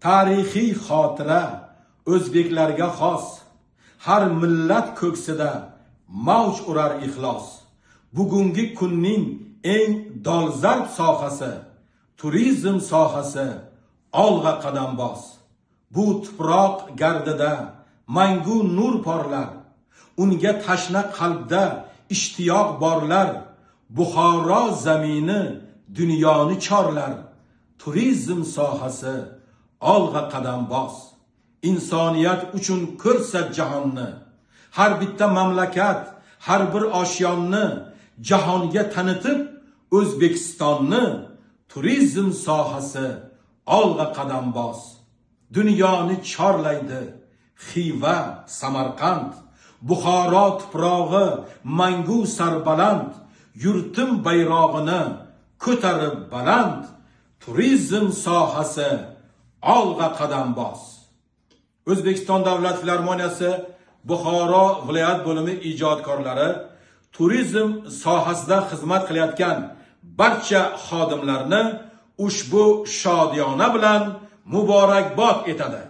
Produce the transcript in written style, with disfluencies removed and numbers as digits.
Tarixiy xotira o'zbeklarga xos. Har millat ko'ksida mavj urar ixlos. Bugungi kunning eng dolzarb sohasi turizm sohasi. Olg'a qadam bos. Bu tuproq gardida mangu nur porlar. Unga tashna qalbda ishtiyoq borlar. Buxoro zamini dunyoni chorlar. Turizm sohasi olg'a qadam bos. İnsaniyat uchun ko'rsat jahonni. Har bitta mamlakat, har bir oshiyonni jahonga tanitib O'zbekistonni. Turizm sohasi olg'a qadam bos. Dunyoni chorlaydi Xiva, Samarqand. Buxoro tuprog'i mangu sarbaland. Yurtim bayrog'ini ko'tarib baland. Turizm sohasi olg'a qadam bos. O'zbekiston Davlat filarmoniyasi Buxoro viloyat bo'limi ijodkorlari turizm sohasida xizmat qilayotgan barcha xodimlarni ushbu shodiyona bilan muborakbod etadi.